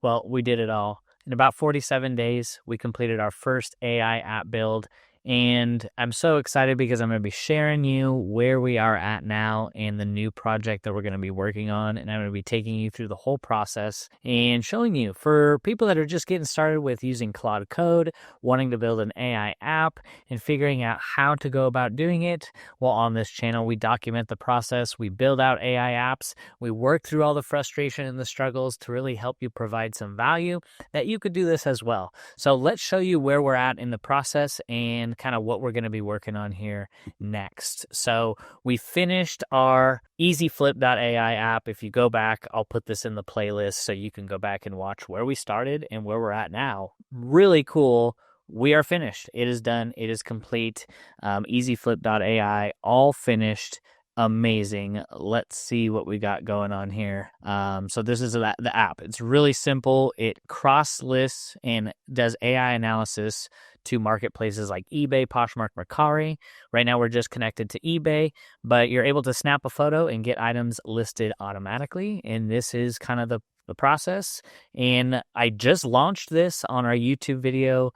Well, we did it all. In about 47 days, we completed our first AI app build. And I'm so excited because I'm going to be sharing you where we are at now and the new project that we're going to be working on. And I'm going to be taking you through the whole process and showing you for people that are just getting started with using Claude Code, wanting to build an AI app, and figuring out how to go about doing it. Well, on this channel, we document the process, we build out AI apps, we work through all the frustration and the struggles to really help you provide some value that you could do this as well. So let's show you where we're at in the process and kind of what we're going to be working on here next. So we finished our easyflip.ai app. If you go back, I'll put this in the playlist so you can go back and watch where we started and where we're at now. Really cool. We are finished. It is done. It is complete. Easyflip.ai, all finished. Amazing. Let's see what we got going on here. So this is the app. It's really simple. It cross lists and does AI analysis to marketplaces like eBay, Poshmark, Mercari. Right now we're just connected to eBay, but you're able to snap a photo and get items listed automatically. And this is kind of the process. And I just launched this on our YouTube video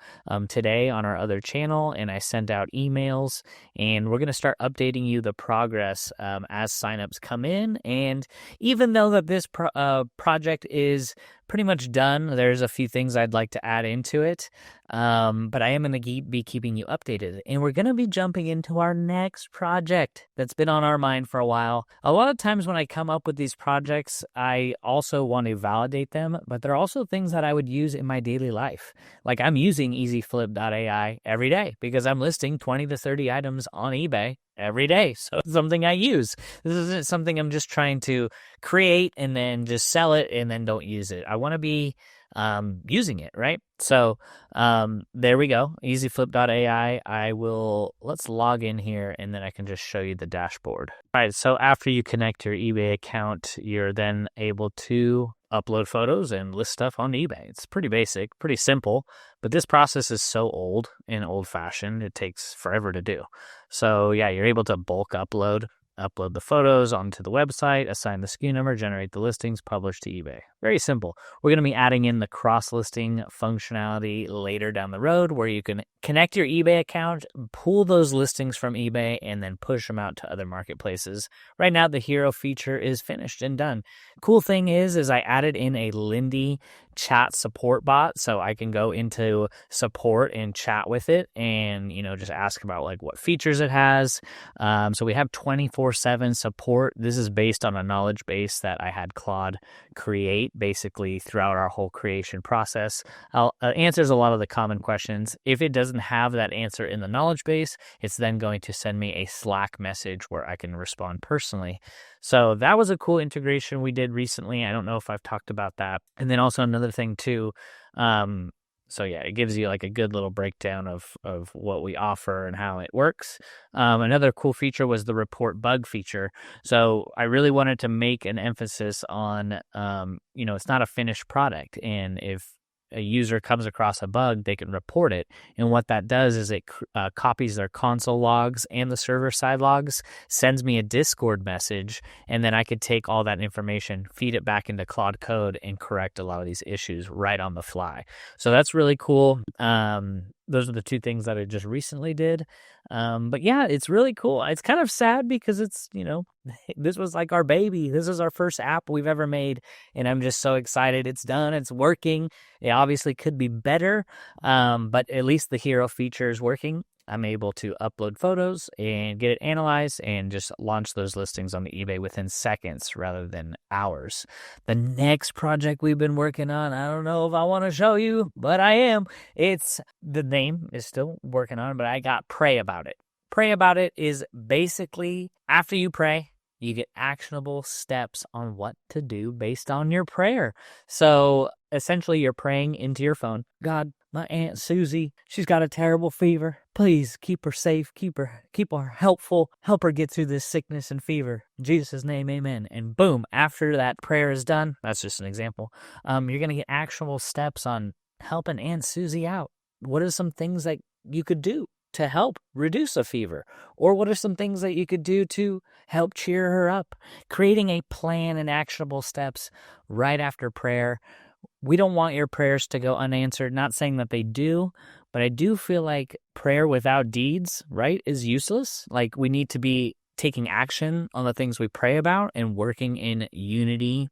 today on our other channel, and I sent out emails, and we're going to start updating you the progress as signups come in. And even though that this project is pretty much done, there's a few things I'd like to add into it, but I am going to be keeping you updated. And we're going to be jumping into our next project that's been on our mind for a while. A lot of times when I come up with these projects, I also want to validate them, but they're also things that I would use in my daily life. Like I'm using easyflip.ai every day because I'm listing 20 to 30 items on eBay every day. So it's something I use. This isn't something I'm just trying to create and then just sell it and then don't use it. I want to be using it, right? So there we go. Easyflip.ai. Let's log in here and then I can just show you the dashboard. All right. So after you connect your eBay account, you're then able to upload photos and list stuff on eBay. It's pretty basic, pretty simple, but this process is so old and old-fashioned, it takes forever to do. So yeah, you're able to bulk upload the photos onto the website, assign the SKU number, generate the listings, publish to eBay. Very simple. We're going to be adding in the cross-listing functionality later down the road where you can connect your eBay account, pull those listings from eBay, and then push them out to other marketplaces. Right now, the hero feature is finished and done. Cool thing is I added in a Lindy chat support bot, so I can go into support and chat with it and, just ask about like what features it has. So we have 24/7 support. This is based on a knowledge base that I had Claude create basically throughout our whole creation process. Answers a lot of the common questions. If it doesn't have that answer in the knowledge base, it's then going to send me a Slack message where I can respond personally. So that was a cool integration we did recently. I don't know if I've talked about that. And then also another thing too, so yeah, it gives you like a good little breakdown of what we offer and how it works. Another cool feature was the report bug feature. So I really wanted to make an emphasis on, it's not a finished product. And if a user comes across a bug, they can report it. And what that does is it copies their console logs and the server side logs, sends me a Discord message, and then I could take all that information, feed it back into Claude Code, and correct a lot of these issues right on the fly. So that's really cool. Those are the two things that I just recently did. But yeah, it's really cool. It's kind of sad because it's, this was like our baby. This is our first app we've ever made. And I'm just so excited. It's done. It's working. It obviously could be better. But at least the hero feature is working. I'm able to upload photos and get it analyzed and just launch those listings on the eBay within seconds rather than hours. The next project we've been working on, I don't know if I want to show you, but I am. The name is still working on it, but I got Pray About It. Pray About It is basically after you pray, you get actionable steps on what to do based on your prayer. So essentially you're praying into your phone. God, my Aunt Susie, she's got a terrible fever. Please keep her safe, keep her helpful, help her get through this sickness and fever. In Jesus' name, amen. And boom, after that prayer is done, that's just an example, you're going to get actionable steps on helping Aunt Susie out. What are some things that you could do to help reduce a fever? Or what are some things that you could do to help cheer her up? Creating a plan and actionable steps right after prayer we don't want your prayers to go unanswered. Not saying that they do, but I do feel like prayer without deeds, right, is useless. Like we need to be taking action on the things we pray about and working in unity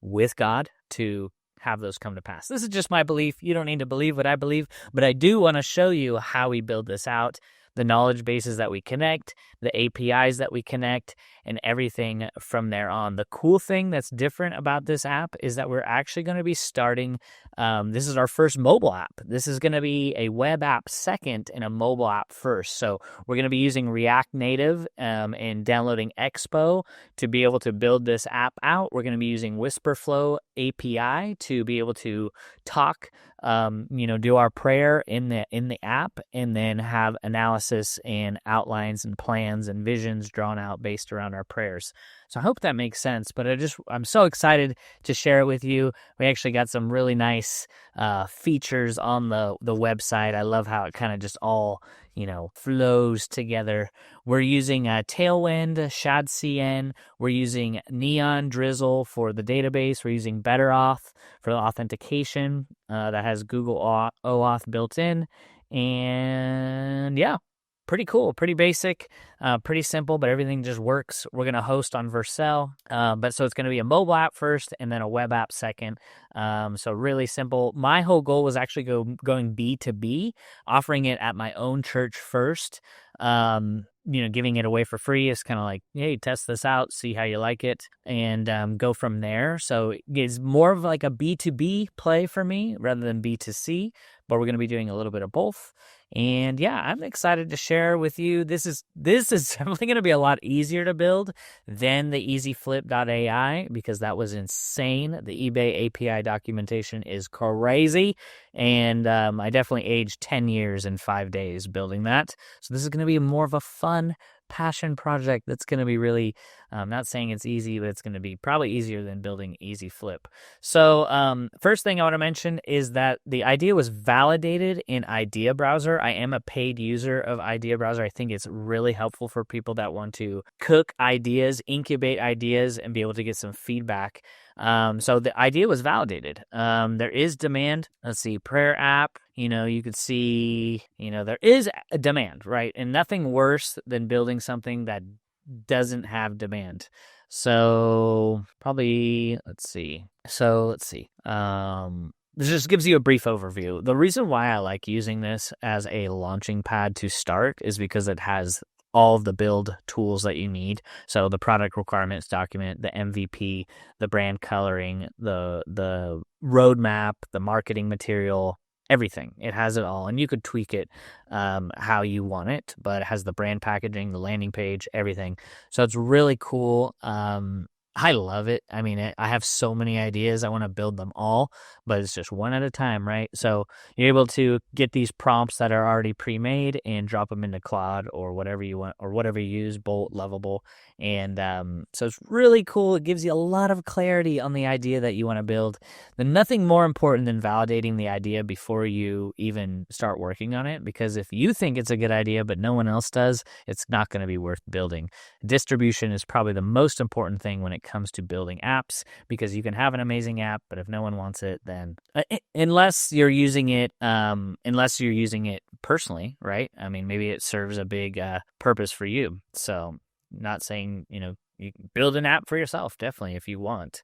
with God to have those come to pass. This is just my belief. You don't need to believe what I believe, but I do want to show you how we build this out, the knowledge bases that we connect, the APIs that we connect, and everything from there on. The cool thing that's different about this app is that we're actually going to be starting, this is our first mobile app. This is going to be a web app second and a mobile app first. So we're going to be using React Native and downloading Expo to be able to build this app out. We're going to be using Whisperflow API to be able to talk, do our prayer in the app, and then have analysis and outlines and plans and visions drawn out based around our prayers. So I hope that makes sense, but I'm so excited to share it with you. We actually got some really nice features on the website. I love how it kind of just all, flows together. We're using Tailwind, ShadCN. We're using Neon Drizzle for the database. We're using BetterAuth for the authentication that has Google OAuth built in. And yeah, pretty cool, pretty basic, pretty simple, but everything just works. We're going to host on Vercel, so it's going to be a mobile app first and then a web app second. So really simple. My whole goal was actually going B2B, offering it at my own church first. Giving it away for free is kind of like, hey, test this out, see how you like it, and go from there. So it's more of like a B2B play for me rather than B2C, but we're going to be doing a little bit of both. And yeah, I'm excited to share with you. This is definitely going to be a lot easier to build than the EasyFlip.ai because that was insane. The eBay API documentation is crazy. And I definitely aged 10 years in 5 days building that. So this is going to be more of a fun passion project that's going to be really, not saying it's easy, but it's going to be probably easier than building Easy Flip. So first thing I want to mention is that the idea was validated in Idea Browser. I am a paid user of Idea Browser. I think it's really helpful for people that want to cook ideas, incubate ideas, and be able to get some feedback. So the idea was validated. There is demand. Let's see, prayer app, you could see, there is a demand, right? And nothing worse than building something that doesn't have demand. So probably, let's see. This just gives you a brief overview. The reason why I like using this as a launching pad to start is because it has all of the build tools that you need. So the product requirements document, the MVP, the brand coloring, the roadmap, the marketing material, everything. It has it all. And you could tweak it how you want it, but it has the brand packaging, the landing page, everything. So it's really cool. I love it. I mean, I have so many ideas. I want to build them all, but it's just one at a time, right? So you're able to get these prompts that are already pre-made and drop them into Claude or whatever you want, or whatever you use, Bolt, Lovable. And so it's really cool. It gives you a lot of clarity on the idea that you want to build. There's nothing more important than validating the idea before you even start working on it, because if you think it's a good idea, but no one else does, it's not going to be worth building. Distribution is probably the most important thing when it comes to building apps, because you can have an amazing app, but if no one wants it, then unless you're using it personally, right? I mean, maybe it serves a big purpose for you. So not saying, you can build an app for yourself, definitely, if you want,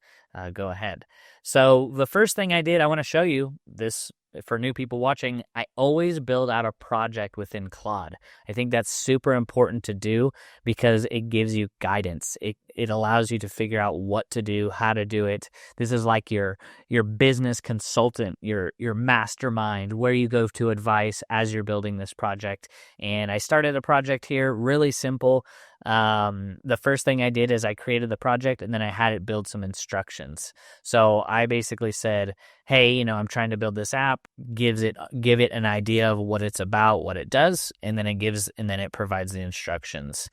go ahead. So the first thing I did, I want to show you this. For new people watching, I always build out a project within Claude. I think that's super important to do because it gives you guidance. It allows you to figure out what to do, how to do it. This is like your business consultant, your mastermind, where you go to advice as you're building this project. And I started a project here, really simple. The first thing I did is I created the project and then I had it build some instructions. So I basically said, hey, I'm trying to build this app, give it an idea of what it's about, what it does, and then it provides the instructions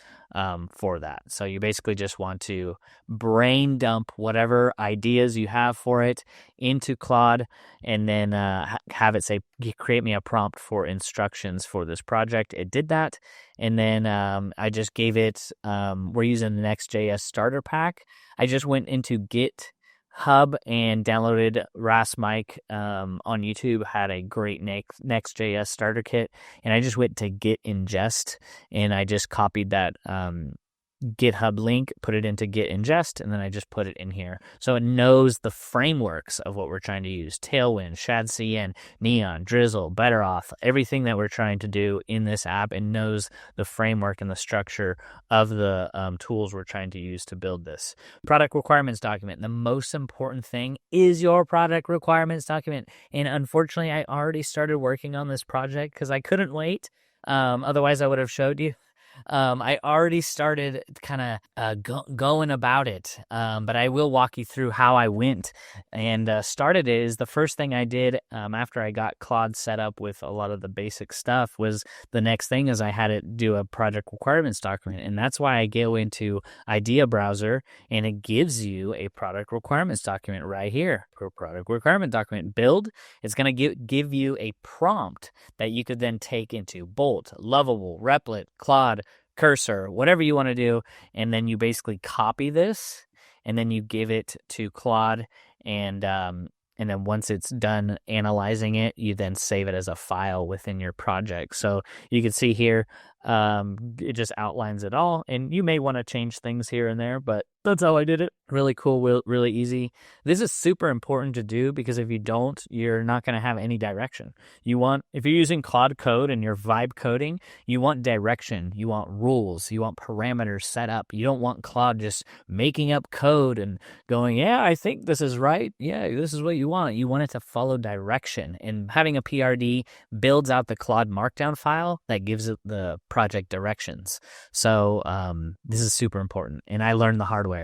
for that. So you basically just want to brain dump whatever ideas you have for it into Claude, and then have it say, create me a prompt for instructions for this project. It did that. And then I just gave it, we're using the Next.js starter pack. I just went into Git Hub and downloaded Rasmike on YouTube, had a great Next.js starter kit, and I just went to Git ingest and I just copied that GitHub link, put it into Git ingest, and then I just put it in here. So it knows the frameworks of what we're trying to use: Tailwind, ShadCN, Neon, Drizzle, Better Off, everything that we're trying to do in this app, and knows the framework and the structure of the tools we're trying to use to build this. Product requirements document. The most important thing is your product requirements document. And unfortunately, I already started working on this project because I couldn't wait. Otherwise, I would have showed you. I already started kind of going about it, but I will walk you through how I went and started it. Is the first thing I did after I got Claude set up with a lot of the basic stuff was the next thing is I had it do a project requirements document, and that's why I go into Idea Browser and it gives you a product requirements document right here. Product requirement document build. It's going to give you a prompt that you could then take into Bolt, Lovable, Replit, Claude, Cursor, whatever you want to do, and then you basically copy this, and then you give it to Claude, and then once it's done analyzing it, you then save it as a file within your project. So you can see here, it just outlines it all, and you may want to change things here and there, but that's how I did it. Really cool, really easy. This is super important to do because if you don't, you're not going to have any direction. If you're using Claude Code and you're vibe coding, you want direction, you want rules, you want parameters set up. You don't want Claude just making up code and going, yeah, I think this is right. Yeah, this is what you want. You want it to follow direction, and having a PRD builds out the Claude Markdown file that gives it the project directions. So this is super important, and I learned the hard way.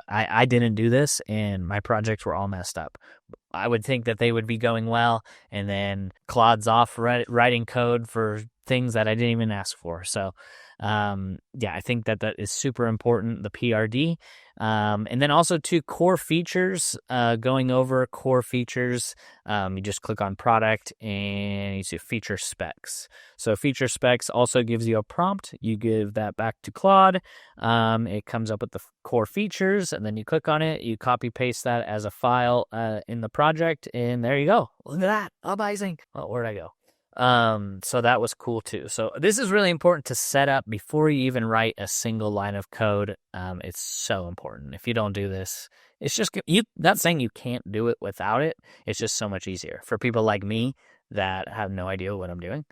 I didn't do this, and my projects were all messed up. I would think that they would be going well, and then Claude's off writing code for things that I didn't even ask for. So I think that is super important, the PRD. And then also two core features, going over core features, you just click on product and you see feature specs. So feature specs also gives you a prompt. You give that back to Claude. It comes up with the core features, and then you click on it, you copy paste that as a file in the project, and there you go. Look at that. Amazing. Oh, where'd I go? So that was cool too. So this is really important to set up before you even write a single line of code. It's so important. If you don't do this, it's just, not saying you can't do it without it. It's just so much easier for people like me that have no idea what I'm doing.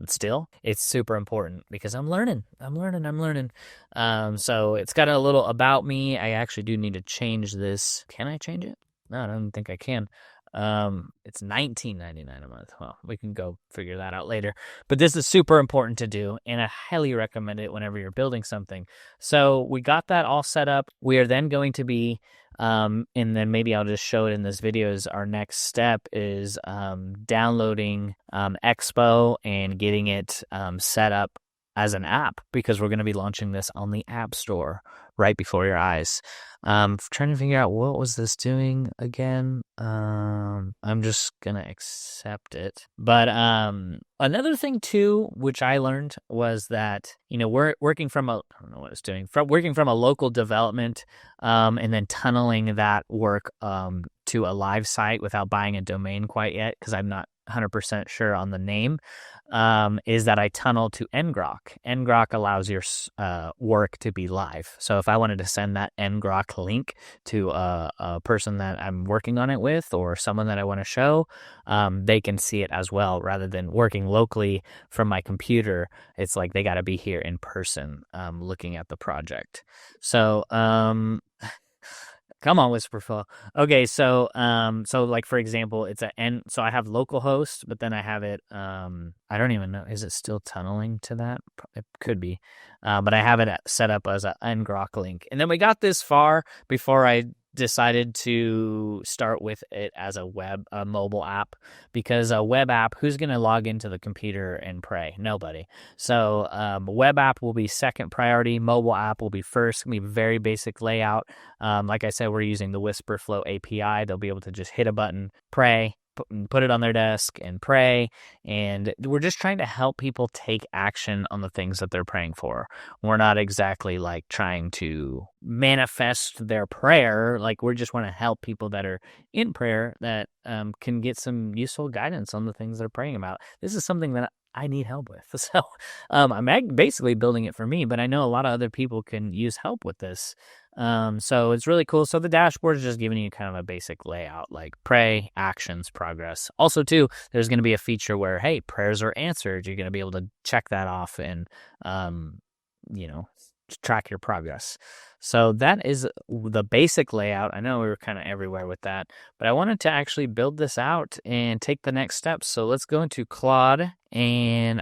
Still, it's super important because I'm learning. So it's got a little about me. I actually do need to change this. Can I change it? No, I don't think I can. It's $19.99 a month. Well, we can go figure that out later. But this is super important to do, and I highly recommend it whenever you're building something. So we got that all set up. We are then going to be, and then maybe I'll just show it in this video, is our next step is downloading Expo and getting it set up as an app, because we're going to be launching this on the App Store right before your eyes. Trying to figure out what was this doing again. I'm just gonna accept it. But another thing too, which I learned, was that we're working from I don't know what it's doing, working from a local development, and then tunneling that work to a live site without buying a domain quite yet, because I'm not 100% sure on the name, is that I tunnel to ngrok. Ngrok allows your work to be live. So if I wanted to send that ngrok link to a person that I'm working on it with, or someone that I want to show, they can see it as well, rather than working locally from my computer. It's like they got to be here in person, looking at the project. So come on, Whisperful. Okay, so like, for example, it's so I have localhost, but then I have it, I don't even know, is it still tunneling to that? It could be, but I have it set up as an ngrok link. And then we got this far before I decided to start with it as a mobile app, because a web app, who's going to log into the computer and pray? Nobody. So web app will be second priority. Mobile app will be first. It's going to be very basic layout. Like I said, we're using the Whisperflow API. They'll be able to just hit a button, pray, put it on their desk and pray. And we're just trying to help people take action on the things that they're praying for. We're not exactly like trying to manifest their prayer. Like we just want to help people that are in prayer that can get some useful guidance on the things they're praying about. This is something that I need help with. So I'm basically building it for me, but I know a lot of other people can use help with this. So it's really cool. So the dashboard is just giving you kind of a basic layout, like pray, actions, progress. Also, too, there's going to be a feature where, hey, prayers are answered. You're going to be able to check that off and, track your progress. So that is the basic layout. I know we were kind of everywhere with that, but I wanted to actually build this out and take the next steps. So let's go into Claude, and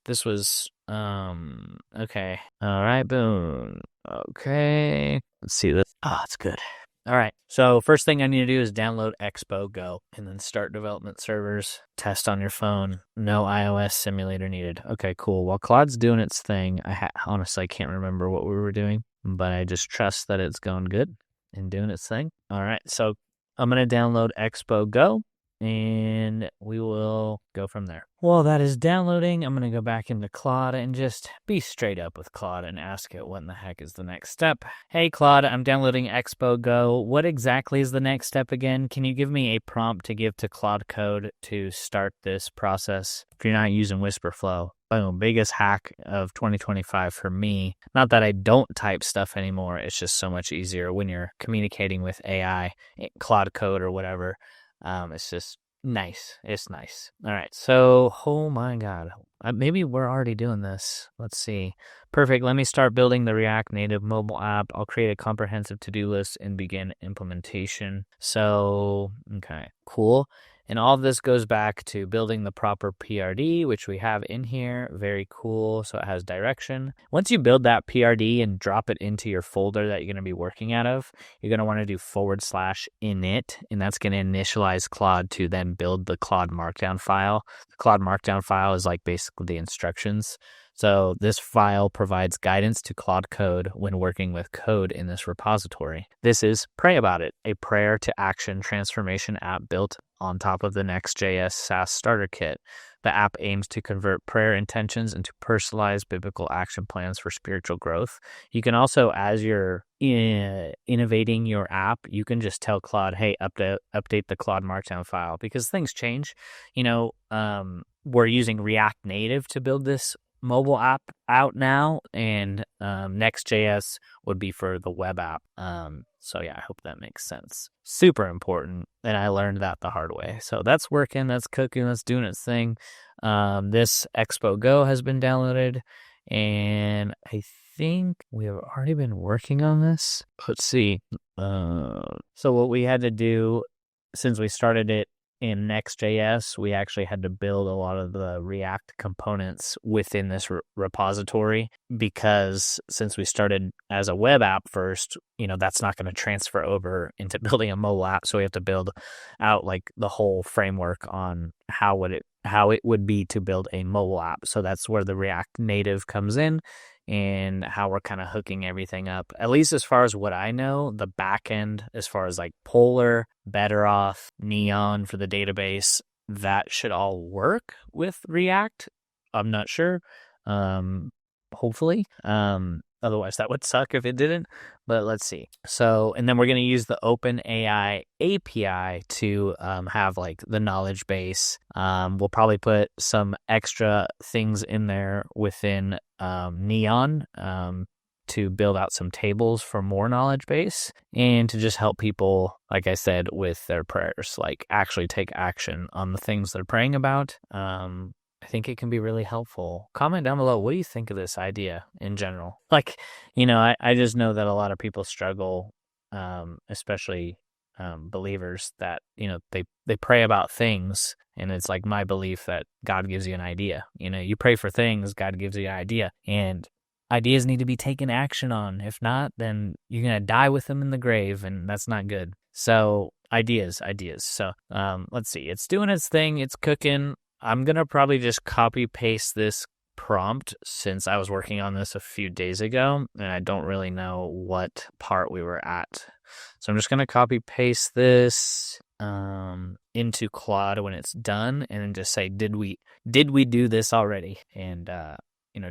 this was, okay. All right, boom. Okay. Let's see this. Oh, it's good. All right. So first thing I need to do is download Expo Go and then start development servers, test on your phone. No iOS simulator needed. Okay, cool. While Claude's doing its thing, honestly, I can't remember what we were doing, but I just trust that it's going good and doing its thing. All right. So I'm going to download Expo Go and we will go from there. While that is downloading, I'm going to go back into Claude and just be straight up with Claude and ask it what in the heck is the next step. Hey, Claude, I'm downloading Expo Go. What exactly is the next step again? Can you give me a prompt to give to Claude Code to start this process? If you're not using WhisperFlow, boom, biggest hack of 2025 for me. Not that I don't type stuff anymore. It's just so much easier when you're communicating with AI, Claude Code or whatever. It's just nice. It's nice. All right. So, oh my God. Maybe we're already doing this. Let's see. Perfect. Let me start building the React Native mobile app. I'll create a comprehensive to-do list and begin implementation. So, okay, cool. And all of this goes back to building the proper PRD, which we have in here. Very cool. So it has direction. Once you build that PRD and drop it into your folder that you're going to be working out of, you're going to want to do /init, and that's going to initialize Claude to then build the Claude Markdown file. The Claude Markdown file is like basically the instructions. So this file provides guidance to Claude Code when working with code in this repository. This is Pray About It, a prayer to action transformation app built on top of the Next.js SaaS starter kit. The app aims to convert prayer intentions into personalized biblical action plans for spiritual growth. You can also, as you're innovating your app, you can just tell Claude, hey, update the Claude Markdown file, because things change. We're using React Native to build this mobile app out now, and Next.js would be for the web app. So yeah, I hope that makes sense. Super important, and I learned that the hard way. So that's working, that's cooking, that's doing its thing. This Expo Go has been downloaded, and I think we have already been working on this. Let's see. So what we had to do, since we started it in Next.js, we actually had to build a lot of the React components within this repository, because since we started as a web app first, that's not going to transfer over into building a mobile app. So we have to build out like the whole framework on how it would be to build a mobile app. So that's where the React Native comes in, and how we're kind of hooking everything up. At least as far as what I know, the back end, as far as like Polar, Betteroff, Neon for the database, that should all work with React. I'm not sure. Hopefully. Otherwise, that would suck if it didn't. But let's see. So, and then we're going to use the OpenAI API to have like the knowledge base. We'll probably put some extra things in there within Neon to build out some tables for more knowledge base, and to just help people, like I said, with their prayers, like actually take action on the things they're praying about. I think it can be really helpful. Comment down below, what do you think of this idea in general? Like, I just know that a lot of people struggle, especially believers, that, they pray about things, and it's like my belief that God gives you an idea. You pray for things, God gives you an idea, and ideas need to be taken action on. If not, then you're going to die with them in the grave, and that's not good. So ideas. So let's see. It's doing its thing. It's cooking. I'm going to probably just copy paste this prompt, since I was working on this a few days ago, and I don't really know what part we were at So I'm just going to copy paste this into Claude when it's done, and then just say, did we do this already? And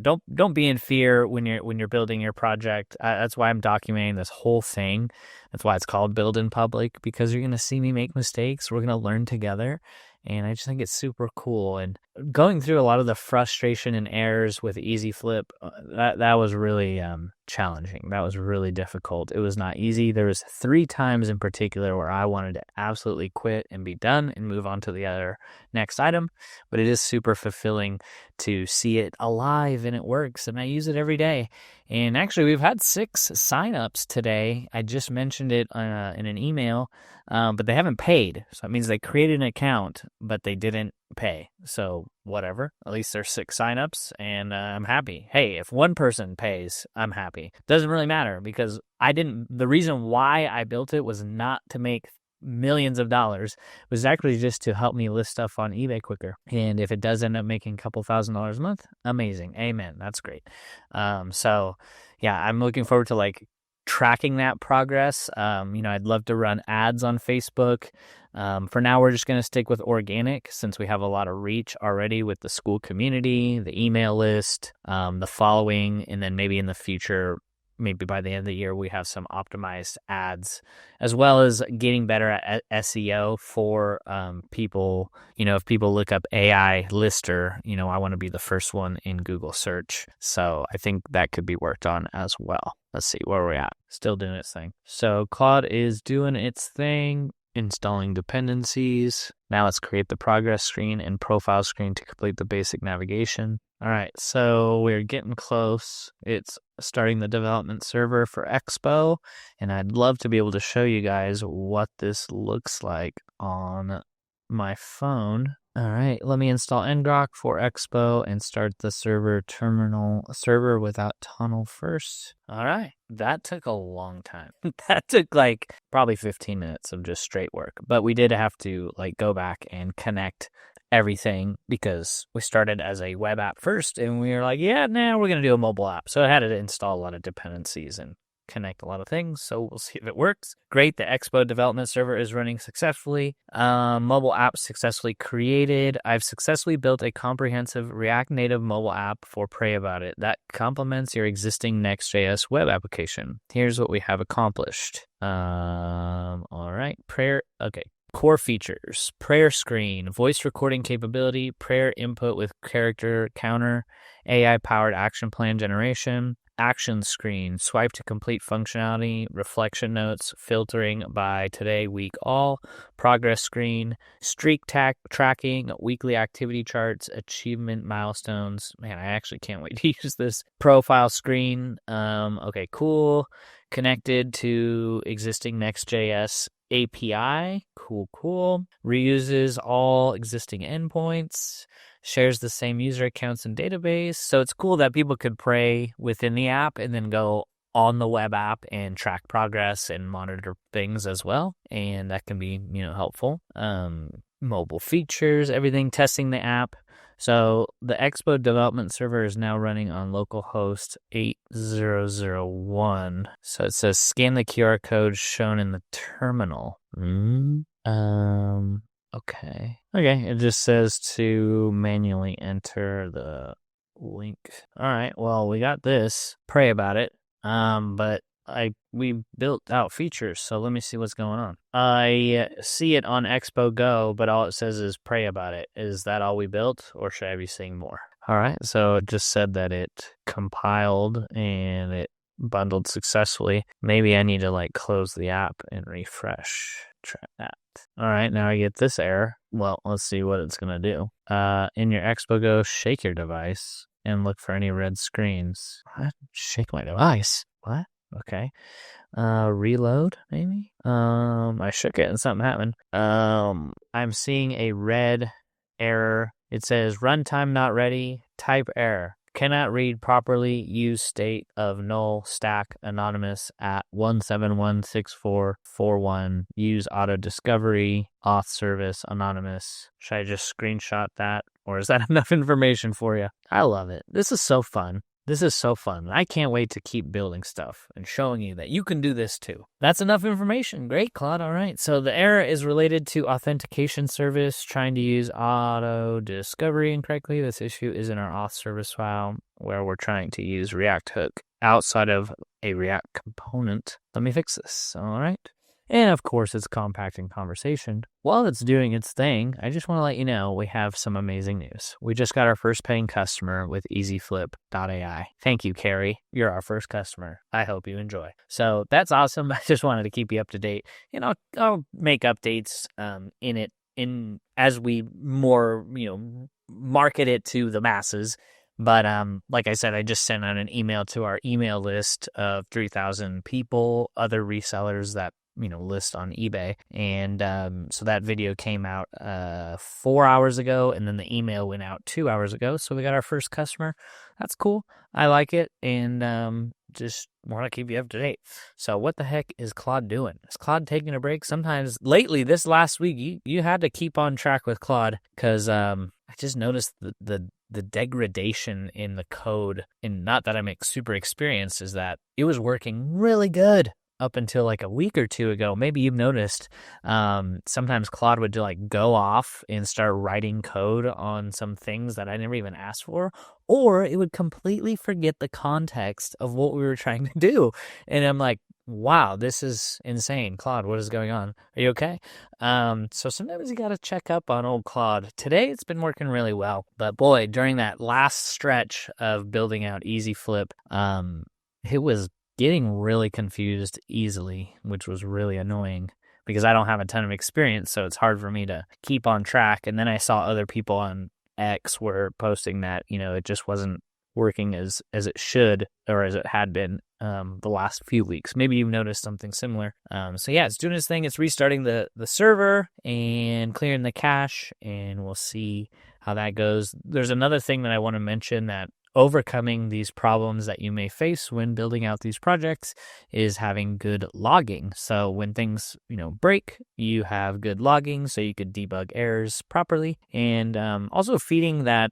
don't be in fear when you're building your project. That's why I'm documenting this whole thing. That's why it's called Build in Public, because you're gonna see me make mistakes. We're gonna learn together, and I just think it's super cool. And going through a lot of the frustration and errors with Easy Flip, that was really challenging. That was really difficult. It was not easy. There was 3 times in particular where I wanted to absolutely quit and be done and move on to the other next item, but it is super fulfilling to see it alive and it works, and I use it every day. And actually, we've had 6 signups today. I just mentioned it in an email, but they haven't paid. So it means they created an account, but they didn't pay. So whatever, at least there's 6 signups, and I'm happy. Hey, if one person pays, I'm happy. Doesn't really matter, because the reason why I built it was not to make millions of dollars. It was actually just to help me list stuff on eBay quicker. And if it does end up making a couple $1,000s a month, amazing. Amen. That's great. So yeah, I'm looking forward to tracking that progress. I'd love to run ads on Facebook. For now, we're just going to stick with organic, since we have a lot of reach already with the school community, the email list, the following, and then maybe in the future, maybe by the end of the year, we have some optimized ads, as well as getting better at SEO for people. If people look up AI lister, I want to be the first one in Google search. So I think that could be worked on as well. Let's see, where are we at? Still doing its thing. So Claude is doing its thing, installing dependencies. Now let's create the progress screen and profile screen to complete the basic navigation. All right, so we're getting close. It's starting the development server for Expo, and I'd love to be able to show you guys what this looks like on my phone. All right, let me install ngrok for Expo and start the server without tunnel first. All right, that took a long time. That took probably 15 minutes of just straight work, but we did have to go back and connect everything, because we started as a web app first, and we were now we're going to do a mobile app. So I had to install a lot of dependencies and connect a lot of things, so we'll see if it works. Great, the Expo development server is running successfully. Mobile app successfully created. I've successfully built a comprehensive React Native mobile app for Pray About It that complements your existing Next.js web application. Here's what we have accomplished. All right, core features: prayer screen, voice recording capability, prayer input with character counter, AI-powered action plan generation, action screen, swipe to complete functionality, reflection notes, filtering by today, week, all, progress screen, streak tracking, weekly activity charts, achievement milestones. Man, I actually can't wait to use this. Profile screen. Okay, cool. Connected to existing Next.js API. Cool. Reuses all existing endpoints. Shares the same user accounts and database. So it's cool that people could pray within the app and then go on the web app and track progress and monitor things as well. And that can be, helpful. Mobile features, everything, testing the app. So the Expo development server is now running on localhost 8001. So it says scan the QR code shown in the terminal. Okay, it just says to manually enter the link. All right, well, we got this. Pray about it. But we built out features, so let me see what's going on. I see it on Expo Go, but all it says is pray about it. Is that all we built, or should I be seeing more? All right, so it just said that it compiled and it bundled successfully. Maybe I need to close the app and refresh. Try that. All right, now I get this error. Well, let's see what it's gonna do. In your Expo Go, shake your device and look for any red screens. What? Shake my device? What? Okay. Reload, maybe? I shook it and something happened. I'm seeing a red error. It says runtime not ready, type error. Cannot read properly, use state of null stack anonymous at 1716441. Use auto discovery, auth service anonymous. Should I just screenshot that? Or is that enough information for you? I love it. This is so fun. This is so fun. I can't wait to keep building stuff and showing you that you can do this too. That's enough information. Great, Claude. All right. So the error is related to authentication service trying to use auto discovery incorrectly. This issue is in our auth service file where we're trying to use React hook outside of a React component. Let me fix this. All right. And of course, it's compacting conversation. While it's doing its thing, I just want to let you know we have some amazing news. We just got our first paying customer with EasyFlip.ai. Thank you, Carrie. You're our first customer. I hope you enjoy. So that's awesome. I just wanted to keep you up to date. And I'll make updates in as we more market it to the masses. But like I said, I just sent out an email to our email list of 3,000 people, other resellers that list on eBay. And so that video came out 4 hours ago, and then the email went out 2 hours ago. So we got our first customer. That's cool. I like it, and just want to keep you up to date. So what the heck is Claude doing? Is Claude taking a break? Sometimes lately, this last week, you had to keep on track with Claude because I just noticed the degradation in the code, and not that I'm super experienced, is that it was working really good up until like a week or two ago. Maybe you've noticed sometimes Claude would go off and start writing code on some things that I never even asked for, or it would completely forget the context of what we were trying to do. And I'm like, wow, this is insane. Claude, what is going on? Are you okay? So sometimes you got to check up on old Claude. Today, it's been working really well. But boy, during that last stretch of building out EasyFlip, it was getting really confused easily, which was really annoying because I don't have a ton of experience, so it's hard for me to keep on track. And then I saw other people on X were posting that, it just wasn't working as it should, or as it had been the last few weeks. Maybe you've noticed something similar. So yeah, it's doing its thing. It's restarting the server and clearing the cache, and we'll see how that goes. There's another thing that I want to mention, that overcoming these problems that you may face when building out these projects is having good logging. So when things, break, you have good logging so you could debug errors properly. And also feeding that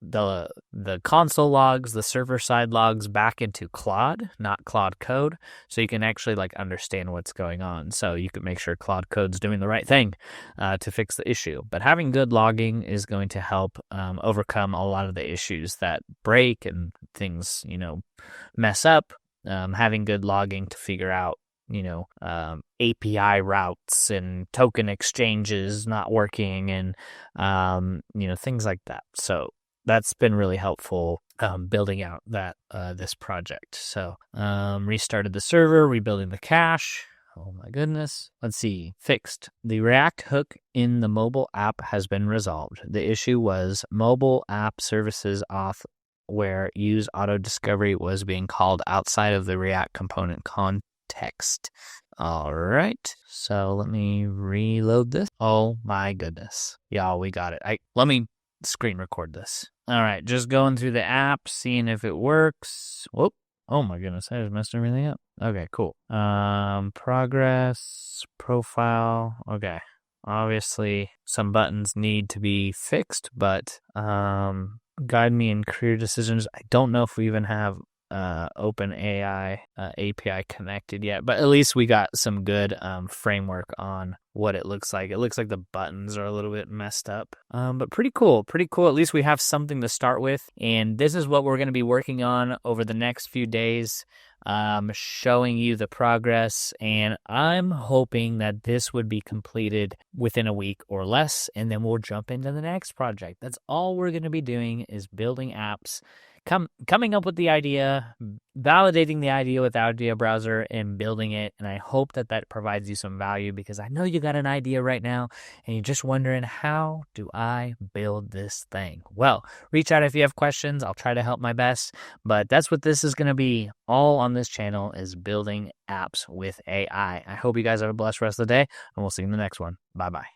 the console logs, the server side logs back into Claude, not Claude code, so you can actually understand what's going on. So you can make sure Claude code's doing the right thing to fix the issue. But having good logging is going to help overcome a lot of the issues that break and things, mess up. Having good logging to figure out, API routes and token exchanges not working, and, things like that. So that's been really helpful building out that this project. So restarted the server, rebuilding the cache. Oh my goodness. Let's see. Fixed. The React hook in the mobile app has been resolved. The issue was mobile app services auth, where use auto discovery was being called outside of the React component context. All right. So let me reload this. Oh my goodness. Y'all, we got it. Let me screen record this. All right. Just going through the app, seeing if it works. Whoop. Oh my goodness. I just messed everything up. Okay, cool. Progress, profile. Okay. Obviously, some buttons need to be fixed, but guide me in career decisions. I don't know if we even have OpenAI API connected yet, but at least we got some good framework on what it looks like. It looks like the buttons are a little bit messed up, but pretty cool. At least we have something to start with, and this is what we're going to be working on over the next few days, showing you the progress, and I'm hoping that this would be completed within a week or less, and then we'll jump into the next project. That's all we're going to be doing, is building apps, coming up with the idea, validating the idea with Idea Browser, and building it. And I hope that provides you some value, because I know you got an idea right now and you're just wondering, how do I build this thing? Well, reach out if you have questions. I'll try to help my best, but that's what this is going to be. All on this channel is building apps with AI. I hope you guys have a blessed rest of the day, and we'll see you in the next one. Bye-bye.